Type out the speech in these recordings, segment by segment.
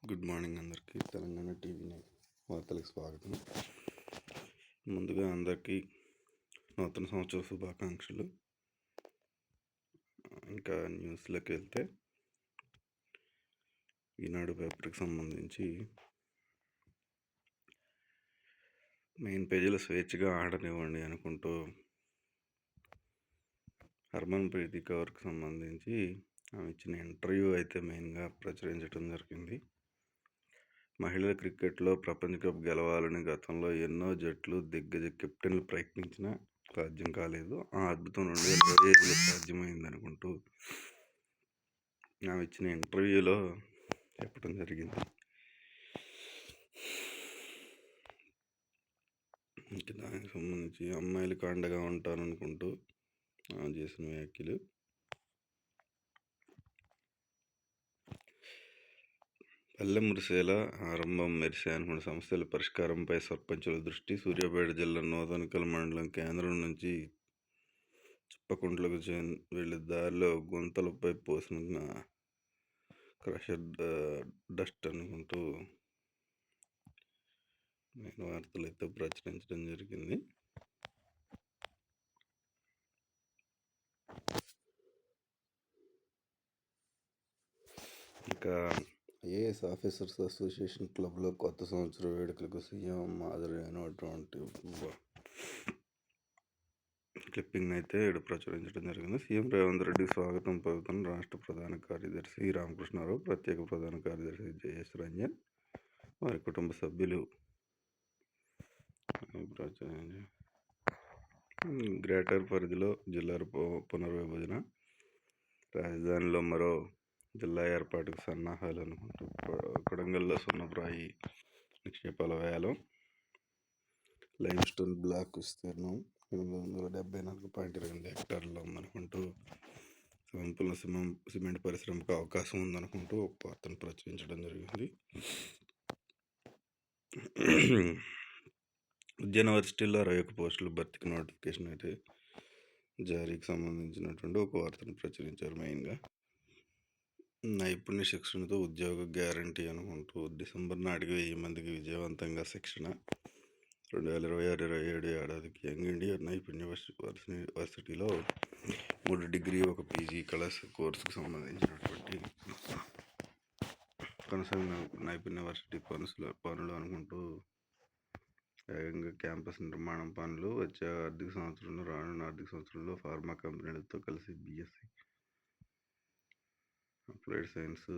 Good morning అందరికీ. Telangana TV వార్తలకు స్వాగతం. ముందుగా అందరికీ నూతన సంవత్సర శుభాకాంక్షలు. ఇంకా న్యూస్లోకి వెళ్తే, ఈనాడు పేపర్కి సంబంధించి మెయిన్ పేజీలో స్వేచ్ఛగా ఆడనివ్వండి అనుకుంటూ హర్మన్ ప్రీతి కౌర్కి సంబంధించి ఆమె ఇచ్చిన ఇంటర్వ్యూ అయితే మెయిన్గా ప్రచురించడం జరిగింది. మహిళల క్రికెట్లో ప్రపంచ కప్ గెలవాలని గతంలో ఎన్నో జట్లు దిగ్గజ కెప్టెన్లు ప్రయత్నించినా సాధ్యం కాలేదు. ఆ అద్భుతం 2025లో సాధ్యమైంది అనుకుంటూ ఆమె ఇచ్చిన ఇంటర్వ్యూలో చెప్పడం జరిగింది. ఇంకా దానికి సంబంధించి అమ్మాయిలకు అండగా ఉంటాననుకుంటూ ఆమె చేసిన వ్యాఖ్యలు. పల్లె మురిసేలా ఆరంభం మెరిసే అనుకున్న సమస్యల పరిష్కారంపై సర్పంచుల దృష్టి. సూర్యాపేట జిల్లా నూతనకల్ మండలం కేంద్రం నుంచి చిప్పకుంట్లకు వెళ్లే దారిలో గుంతలపై పోసిన క్రషర్ డస్ట్ అనుకుంటూ నేను వార్తలు అయితే ప్రచురించడం జరిగింది. ఇంకా ఐఏఎస్ ఆఫీసర్స్ అసోసియేషన్ క్లబ్లో కొత్త సంవత్సర వేడుకలకు సీఎం హాజరైనటువంటి క్లిప్పింగ్ అయితే ఇక్కడ ప్రచురించడం జరిగింది. సీఎం రేవంత్ రెడ్డి స్వాగతం పలుకుతున్న రాష్ట్ర ప్రధాన కార్యదర్శి రామకృష్ణారావు, ప్రత్యేక ప్రధాన కార్యదర్శి జయేష్ రంజన్, వారి కుటుంబ సభ్యులు. గ్రేటర్ పరిధిలో జిల్లాల పునర్విభజన, రాజధానిలో మరో జిల్లా ఏర్పాటుకు సన్నాహాలు అనుకుంటూ కొడంగల్లో సున్నప్రాయి నిక్షేపాల వేలం, లైమ్ స్టోన్ బ్లాక్ విస్తీర్ణం 874.2 హెక్టార్లలో ఉందనుకుంటూ సంపూర్ణ సిమెంట్ పరిశ్రమకు అవకాశం ఉందనుకుంటూ ఒక వార్తను ప్రచురించడం జరిగింది. యూనివర్సిటీలో 61 పోస్టులు భర్తీకి నోటిఫికేషన్ అయితే జారీకి సంబంధించినటువంటి ఒక వార్తను ప్రచురించారు. మెయిన్గా నైపుణ్య శిక్షణతో ఉద్యోగ గ్యారంటీ అనుకుంటూ డిసెంబర్ నాటికి 1000 మందికి విజయవంతంగా శిక్షణ. 2026-27 ఏడాదికి యంగ్ ఇండియా నైపుణ్య వర్సిటీలో 3 డిగ్రీ 1 పీజీ కళాశ కోర్సుకు సంబంధించినటువంటి కొనసాగిన నైపుణ్య వర్సిటీ పనులు అనుకుంటూ వేగంగా క్యాంపస్ నిర్మాణం పనులు వచ్చే ఆర్థిక సంవత్సరంలో, రానున్న ఆర్థిక సంవత్సరంలో ఫార్మా కంపెనీలతో కలిసి బీఎస్సీ అప్లైడ్ సైన్స్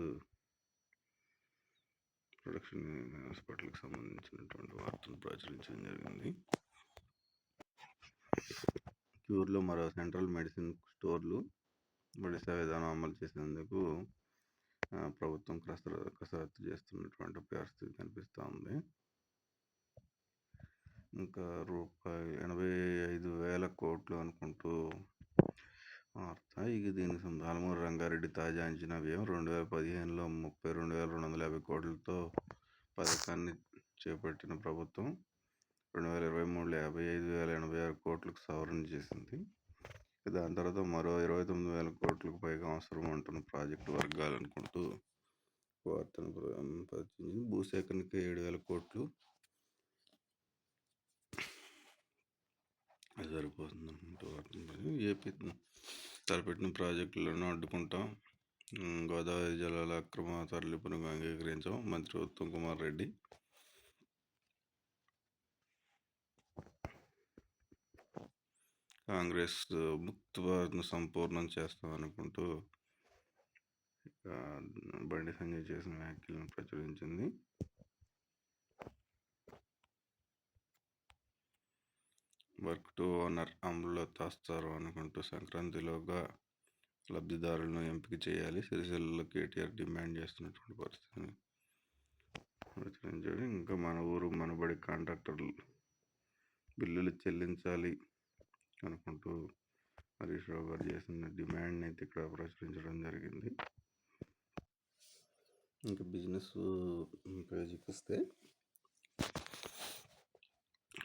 ప్రొడక్షన్ హాస్పిటల్కి సంబంధించినటువంటి వార్తలు ప్రచురించడం జరిగింది. క్యూర్లో మరో సెంట్రల్ మెడిసిన్ స్టోర్లు ఒడిశా విధానం అమలు చేసేందుకు ప్రభుత్వం కసరత్తు చేస్తున్నటువంటి పరిస్థితి కనిపిస్తూ ఉంది. ఇంకా ₹85,000 కోట్లు అనుకుంటూ వార్త. ఇక దీనికి ఆలమూరు రంగారెడ్డి తాజా అంచనా వ్యయం 2015లో 32,250 కోట్లతో పథకాన్ని చేపట్టిన ప్రభుత్వం 2023లో 55,086 కోట్లకు సవరణ చేసింది. దాని తర్వాత మరో 29,000 కోట్లకు పైగా అవసరం అంటున్న ప్రాజెక్టు వర్గాలు అనుకుంటూ వార్తను పరిచయించింది. భూసేకరణకి 7,000 కోట్లు అది సరిపోతుంది అనుకుంటూ వార్తను. ఏపీ తలపెట్టిన ప్రాజెక్టులను అడ్డుకుంటాం, గోదావరి జలాల అక్రమ తరలింపునకు అంగీకరించాం, మంత్రి ఉత్తమ్ కుమార్ రెడ్డి. కాంగ్రెస్ ముక్త్ భారత్ను సంపూర్ణం చేస్తాం అనుకుంటూ బండి సంజయ్ చేసిన వ్యాఖ్యలను ప్రచురించింది. వర్క్ టు ఓనర్ అమలులో తెస్తారు అనుకుంటూ సంక్రాంతిలోగా లబ్ధిదారులను ఎంపిక చేయాలి, సిరిసిల్లలో కేటీఆర్ డిమాండ్ చేస్తున్నటువంటి పరిస్థితిని ప్రచురించాడు. ఇంకా మన ఊరు మనబడి కాంట్రాక్టర్లు బిల్లులు చెల్లించాలి అనుకుంటూ హరీష్ రావు గారు చేసిన డిమాండ్ని అయితే ఇక్కడ ప్రచురించడం జరిగింది. ఇంకా బిజినెస్ పేజీకి వస్తే,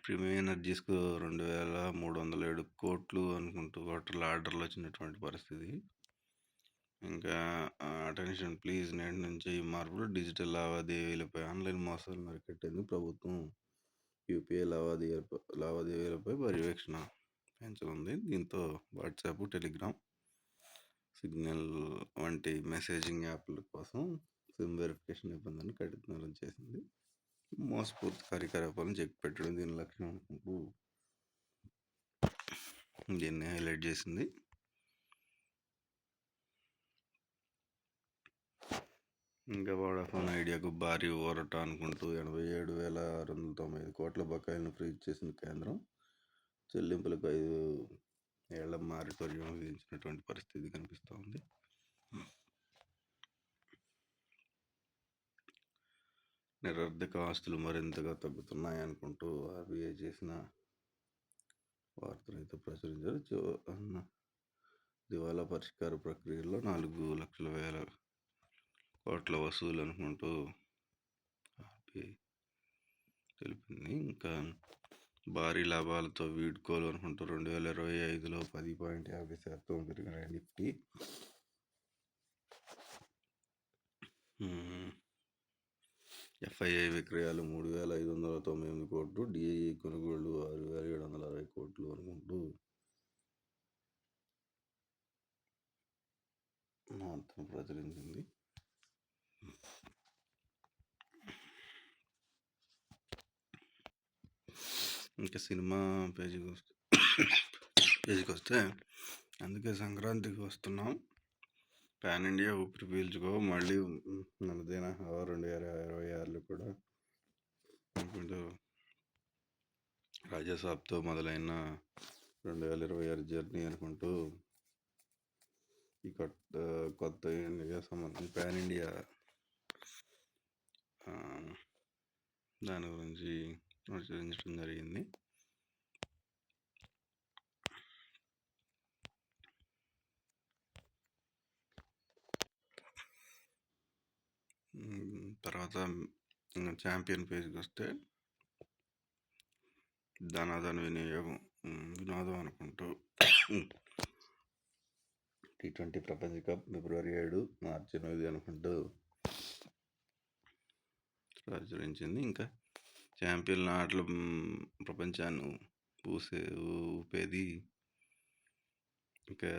ప్రీమియం ఎనర్జీస్కు 2,307 కోట్లు అనుకుంటూ ఆర్డర్లు వచ్చినటువంటి పరిస్థితి. ఇంకా అటెన్షన్ ప్లీజ్ నేటి నుంచి ఈ మార్పులు డిజిటల్ లావాదేవీలపై ఆన్లైన్ మోసాలను అరికట్టేందుకు ప్రభుత్వం యూపీఐ లావాదేవీలపై పర్యవేక్షణ పెంచనుంది. దీంతో వాట్సాప్, టెలిగ్రామ్, సిగ్నల్ వంటి మెసేజింగ్ యాప్ల కోసం సిమ్ వెరిఫికేషన్ నిబంధనలు కఠినతరం చేసింది. మోసపూరిత కార్యకలాపాలను చెక్ పెట్టడం దీని లక్ష్యం అనుకుంటూ దీన్ని హైలైట్ చేసింది. ఇంకా వోడాఫోన్ ఐడియాకు భారీ ఊరట అనుకుంటూ 87,695 కోట్ల బకాయిలను ఫ్రీజ్ చేసిన కేంద్రం చెల్లింపులకు 5 ఏళ్ల మారిటోరియం విధించినటువంటి పరిస్థితి కనిపిస్తోంది. నిరర్ధక ఆస్తులు మరింతగా తగ్గుతున్నాయనుకుంటూ ఆర్బీఐ చేసిన వార్తనైతే ప్రచురించారు. దివాలా పరిష్కార ప్రక్రియలో 4,00,000 కోట్ల వసూలు అనుకుంటూ ఆర్బీఐ తెలిపింది. ఇంకా భారీ లాభాలతో వీడ్కోలు అనుకుంటూ 2025లో 10.50% పెరిగిన నిఫ్టీ ఎఫ్ఐఐ విక్రయాలు 3,598 కోట్లు, డిఐఈ కొనుగోళ్లు 6,760 కోట్లు అనుకుంటూ వార్తను ప్రచురించింది. ఇంకా సినిమా పేజీకి వస్తే అందుకే సంక్రాంతికి వస్తున్నాం, పాన్ ఇండియా ఊపిరి పీల్చుకో, మళ్ళీ మనదేనా 2026లో కూడా అనుకుంటూ రాజాసాబ్తో మొదలైన 2026 జర్నీ అనుకుంటూ ఈ కొత్త ఇండియా సంబంధించి పాన్ ఇండియా దాని గురించి ప్రచురించడం జరిగింది. తర్వాత ఛాంపియన్ పేజ్కి వస్తే ధనాధన వినియోగం వినోదం అనుకుంటూ T20 ప్రపంచ కప్ February 7, March 8 అనుకుంటూ ప్రచురించింది. ఇంకా ఛాంపియన్ల ఆటలు ప్రపంచాన్ని ఊపేది. ఇంకా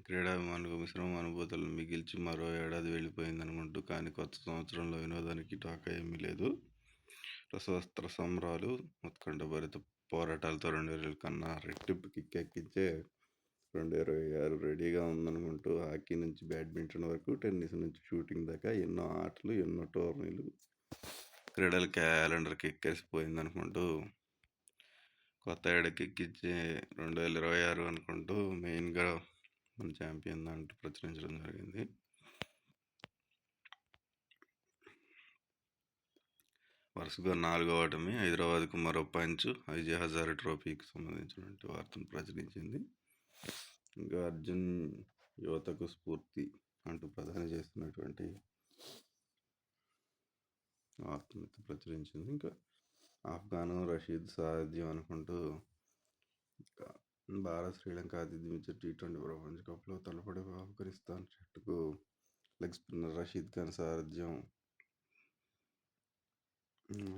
క్రీడాభిమానులకు మిశ్రమ అనుభూతులు మిగిల్చి మరో ఏడాది వెళ్ళిపోయింది అనుకుంటూ, కానీ కొత్త సంవత్సరంలో వినోదానికి టాకా ఏమీ లేదు. రసవస్త్ర సంబరాలు, ఉత్కంఠభరిత పోరాటాలతో 2000 కన్నా రెట్టింపు కిక్కెక్కించే 2026 రెడీగా ఉందనుకుంటూ హాకీ నుంచి బ్యాడ్మింటన్ వరకు, టెన్నిస్ నుంచి షూటింగ్ దాకా ఎన్నో ఆటలు, ఎన్నో టోర్నీలు, క్రీడల క్యాలెండర్ ఎక్కేసిపోయింది అనుకుంటూ కొత్త ఏడాదికి ఎక్కించే 2026 అనుకుంటూ మెయిన్గా మన ఛాంపియన్ అంటూ ప్రచురించడం జరిగింది. వరుసగా 4వ ఓటమి, హైదరాబాద్కు మరో పంచ్, విజయ్ హజారే ట్రోఫీకి సంబంధించినటువంటి వార్తను ప్రచురించింది. ఇంకా అర్జున్ యువతకు స్ఫూర్తి అంటూ ప్రధాని చేస్తున్నటువంటి వార్తను ప్రచురించింది. ఇంకా ఆఫ్ఘాన్ రషీద్ సాధ్యం అనుకుంటూ భారత్ శ్రీలంక ఆతిథ్యం ఇచ్చే T20 ప్రపంచ కప్లో తలపడి ఆఫ్ఘనిస్తాన్ జట్టుకు లెగ్ స్పిన్నర్ రషీద్ ఖాన్ సారథ్యం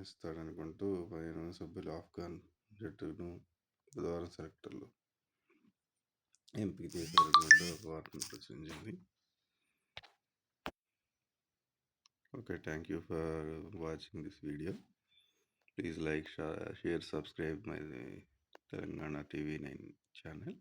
ఇస్తాడనుకుంటూ 15 సభ్యుల ఆఫ్ఘాన్ జట్టును బుధవారం సెలెక్టర్లు ఎంపిక చేశారనుకుంటూ ఒక వార్తను ప్రచురించింది. Okay, thank you for watching this video. Please like, share, subscribe my Telangana TV9 channel.